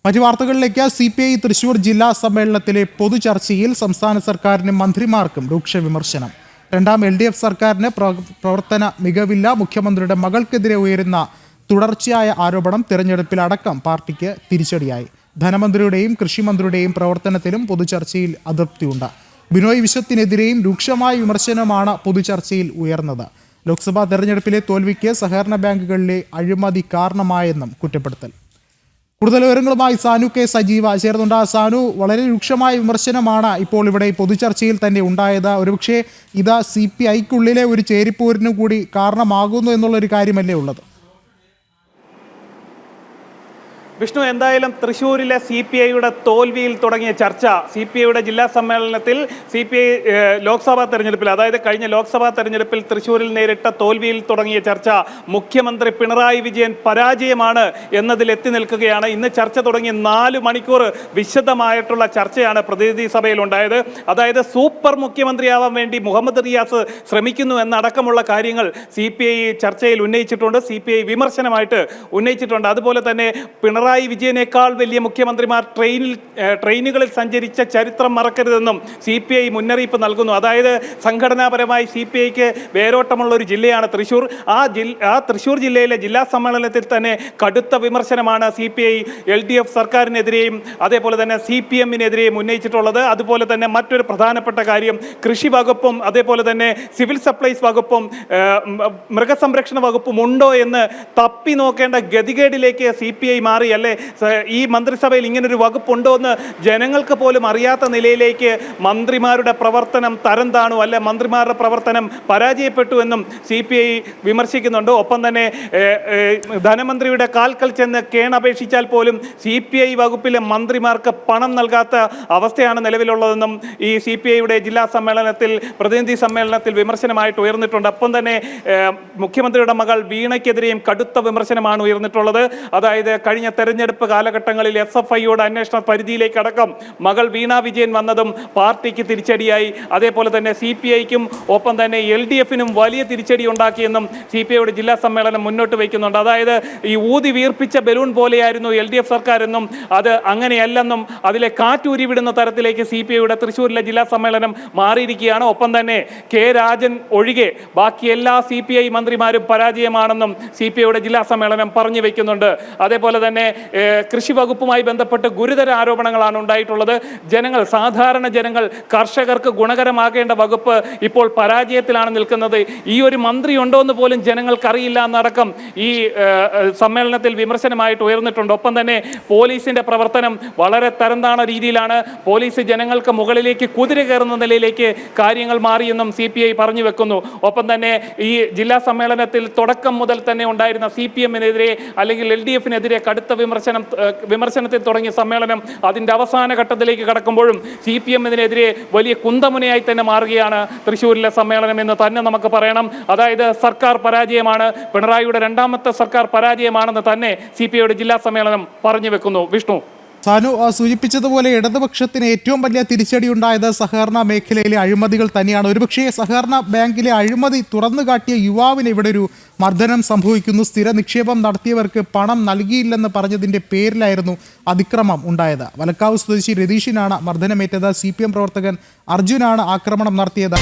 മറ്റു വാർത്തകളിലേക്ക് CPI തൃശൂർ ജില്ലാ സമ്മേളനത്തിലെ പൊതുചർച്ചയിൽ സംസ്ഥാന സർക്കാരിനും മന്ത്രിമാർക്കും രൂക്ഷ വിമർശനം. രണ്ടാം LDF സർക്കാരിന് പ്രവർത്തന മികവില്ല. മുഖ്യമന്ത്രിയുടെ മകൾക്കെതിരെ ഉയരുന്ന തുടർച്ചയായ ആരോപണം തിരഞ്ഞെടുപ്പിൽ അടക്കം പാർട്ടിക്ക് തിരിച്ചടിയായി. ധനമന്ത്രിയുടെയും കൃഷിമന്ത്രിയുടെയും പ്രവർത്തനത്തിലും പൊതുചർച്ചയിൽ അതൃപ്തിയുണ്ട്. ബിനോയ് വിശ്വത്തിനെതിരെയും രൂക്ഷമായ വിമർശനമാണ് പൊതുചർച്ചയിൽ ഉയർന്നത്. ലോക്സഭാ തെരഞ്ഞെടുപ്പിലെ തോൽവിക്ക് സഹകരണ ബാങ്കുകളിലെ അഴിമതി കാരണമായെന്നും കുറ്റപ്പെടുത്തൽ. കൂടുതൽ വിവരങ്ങളുമായി സാനു കെ സജീവ ചേർന്നുണ്ട്. സാനു, വളരെ രൂക്ഷമായ വിമർശനമാണ് ഇപ്പോൾ ഇവിടെ പൊതുചർച്ചയിൽ തന്നെ ഉണ്ടായത്. ഒരുപക്ഷെ ഇത് CPIക്കുള്ളിലെ ഒരു ചേരിപ്പോരിനു കൂടി കാരണമാകുന്നു എന്നുള്ളൊരു കാര്യമല്ലേ ഉള്ളത്? വിഷ്ണു, എന്തായാലും തൃശ്ശൂരിലെ CPIയുടെ തോൽവിയിൽ തുടങ്ങിയ ചർച്ച CPIയുടെ ജില്ലാ സമ്മേളനത്തിൽ CPI ലോക്സഭാ തെരഞ്ഞെടുപ്പിൽ, അതായത് കഴിഞ്ഞ ലോക്സഭാ തെരഞ്ഞെടുപ്പിൽ തൃശ്ശൂരിൽ നേരിട്ട തോൽവിയിൽ തുടങ്ങിയ ചർച്ച മുഖ്യമന്ത്രി പിണറായി വിജയൻ പരാജയമാണ് എന്നതിൽ എത്തി നിൽക്കുകയാണ്. ഇന്ന് ചർച്ച തുടങ്ങി 4 മണിക്കൂർ വിശദമായിട്ടുള്ള ചർച്ചയാണ് പ്രതിനിധി സഭയിൽ ഉണ്ടായത്. അതായത് സൂപ്പർ മുഖ്യമന്ത്രിയാവാൻ വേണ്ടി മുഹമ്മദ് റിയാസ് ശ്രമിക്കുന്നു എന്നടക്കമുള്ള കാര്യങ്ങൾ CPI ചർച്ചയിൽ ഉന്നയിച്ചിട്ടുണ്ട്. CPI വിമർശനമായിട്ട് ഉന്നയിച്ചിട്ടുണ്ട്. അതുപോലെ തന്നെ പിണറായി വിജയനേക്കാൾ വലിയ മുഖ്യമന്ത്രിമാർ ട്രെയിനുകളിൽ സഞ്ചരിച്ച ചരിത്രം മറക്കരുതെന്നും CPI മുന്നറിയിപ്പ് നൽകുന്നു. അതായത് സംഘടനാപരമായി CPIക്ക് വേരോട്ടമുള്ള ഒരു ജില്ലയാണ് തൃശ്ശൂർ. ആ തൃശ്ശൂർ ജില്ലയിലെ ജില്ലാ സമ്മേളനത്തിൽ തന്നെ കടുത്ത വിമർശനമാണ് CPI LDF സർക്കാരിനെതിരെയും അതേപോലെ തന്നെ CPMനെതിരെയും ഉന്നയിച്ചിട്ടുള്ളത്. അതുപോലെ തന്നെ മറ്റൊരു പ്രധാനപ്പെട്ട കാര്യം, കൃഷി വകുപ്പും അതേപോലെ തന്നെ സിവിൽ സപ്ലൈസ് വകുപ്പും മൃഗസംരക്ഷണ വകുപ്പും ഉണ്ടോ എന്ന് തപ്പി നോക്കേണ്ട ഗതികേടിലേക്ക് CPI മാറി. അല്ലേ, ഈ മന്ത്രിസഭയിൽ ഇങ്ങനൊരു വകുപ്പുണ്ടോ എന്ന് ജനങ്ങൾക്ക് പോലും അറിയാത്ത നിലയിലേക്ക് മന്ത്രിമാരുടെ പ്രവർത്തനം തരം താണു, അല്ലെ മന്ത്രിമാരുടെ പ്രവർത്തനം പരാജയപ്പെട്ടു എന്നും CPI വിമർശിക്കുന്നുണ്ട്. ഒപ്പം തന്നെ ധനമന്ത്രിയുടെ കാൽക്കൽ ചെന്ന് കേണപേക്ഷിച്ചാൽ പോലും CPI വകുപ്പിലെ മന്ത്രിമാർക്ക് പണം നൽകാത്ത അവസ്ഥയാണ് നിലവിലുള്ളതെന്നും ഈ CPIയുടെ ജില്ലാ സമ്മേളനത്തിൽ പ്രതിനിധി സമ്മേളനത്തിൽ വിമർശനമായിട്ട് ഉയർന്നിട്ടുണ്ട്. ഒപ്പം തന്നെ മുഖ്യമന്ത്രിയുടെ മകൾ വീണയ്ക്കെതിരെയും കടുത്ത വിമർശനമാണ് ഉയർന്നിട്ടുള്ളത്. അതായത് കഴിഞ്ഞ തെരഞ്ഞെടുപ്പ് കാലഘട്ടങ്ങളിൽ SFIയുടെ അന്വേഷണ പരിധിയിലേക്ക് അടക്കം മകൾ വീണ വിജയൻ വന്നതും പാർട്ടിക്ക് തിരിച്ചടിയായി. അതേപോലെ തന്നെ CPIക്കും ഒപ്പം തന്നെ LDFനും വലിയ തിരിച്ചടി ഉണ്ടാക്കിയെന്നും CPIയുടെ ജില്ലാ സമ്മേളനം മുന്നോട്ട് വയ്ക്കുന്നുണ്ട്. അതായത് ഈ ഊതി വീർപ്പിച്ച ബലൂൺ പോലെയായിരുന്നു LDF സർക്കാർ എന്നും അത് അങ്ങനെയല്ലെന്നും അതിലെ കാറ്റൂരി വിടുന്ന തരത്തിലേക്ക് CPIയുടെ തൃശ്ശൂരിലെ ജില്ലാ സമ്മേളനം മാറിയിരിക്കുകയാണ്. ഒപ്പം തന്നെ K രാജൻ ഒഴികെ ബാക്കി എല്ലാ CPI മന്ത്രിമാരും പരാജയമാണെന്നും CPIയുടെ ജില്ലാ സമ്മേളനം പറഞ്ഞു വയ്ക്കുന്നുണ്ട്. അതേപോലെ തന്നെ കൃഷി വകുപ്പുമായി ബന്ധപ്പെട്ട് ഗുരുതര ആരോപണങ്ങളാണ് ഉണ്ടായിട്ടുള്ളത്. സാധാരണ ജനങ്ങൾ, കർഷകർക്ക് ഗുണകരമാകേണ്ട വകുപ്പ് ഇപ്പോൾ പരാജയത്തിലാണ് നിൽക്കുന്നത്. ഈ ഒരു മന്ത്രി ഉണ്ടോ എന്ന് പോലും ജനങ്ങൾക്കറിയില്ല എന്നടക്കം ഈ സമ്മേളനത്തിൽ വിമർശനമായിട്ട് ഉയർന്നിട്ടുണ്ട്. ഒപ്പം തന്നെ പോലീസിന്റെ പ്രവർത്തനം വളരെ തരംതാണ രീതിയിലാണ്. പോലീസ് ജനങ്ങൾക്ക് മുകളിലേക്ക് കുതിര കയറുന്ന നിലയിലേക്ക് കാര്യങ്ങൾ മാറിയെന്നും CPI പറഞ്ഞു വെക്കുന്നു. ഒപ്പം തന്നെ ഈ ജില്ലാ സമ്മേളനത്തിൽ തുടക്കം മുതൽ തന്നെ ഉണ്ടായിരുന്ന CPMനെതിരെ അല്ലെങ്കിൽ LDFനെതിരെ കടുത്ത വിമർശനത്തിൽ തുടങ്ങിയ സമ്മേളനം അതിൻ്റെ അവസാന ഘട്ടത്തിലേക്ക് കടക്കുമ്പോഴും CPMനെതിരെ വലിയ കുന്തമുനയായി തന്നെ മാറുകയാണ് തൃശ്ശൂരിലെ സമ്മേളനം എന്ന് തന്നെ നമുക്ക് പറയണം. അതായത് സർക്കാർ പരാജയമാണ്, പിണറായിയുടെ രണ്ടാമത്തെ സർക്കാർ പരാജയമാണെന്ന് തന്നെ CPIയുടെ ജില്ലാ സമ്മേളനം പറഞ്ഞു വെക്കുന്നു. വിഷ്ണു, സാനു സൂചിപ്പിച്ചതുപോലെ ഇടതുപക്ഷത്തിന് ഏറ്റവും വലിയ തിരിച്ചടി ഉണ്ടായത് സഹകരണ മേഖലയിലെ അഴിമതികൾ തന്നെയാണ്. ഒരുപക്ഷേ സഹകരണ ബാങ്കിലെ അഴിമതി തുറന്നു കാട്ടിയ യുവാവിന് ഇവിടെ ഒരു മർദ്ദനം സംഭവിക്കുന്നു. സ്ഥിര നിക്ഷേപം നടത്തിയവർക്ക് പണം നൽകിയില്ലെന്ന് പറഞ്ഞതിൻ്റെ പേരിലായിരുന്നു അതിക്രമം ഉണ്ടായത്. വലക്കാവ് സ്വദേശി രതീഷിനാണ് മർദ്ദനമേറ്റത്. CPM പ്രവർത്തകൻ അർജുനാണ് ആക്രമണം നടത്തിയത്.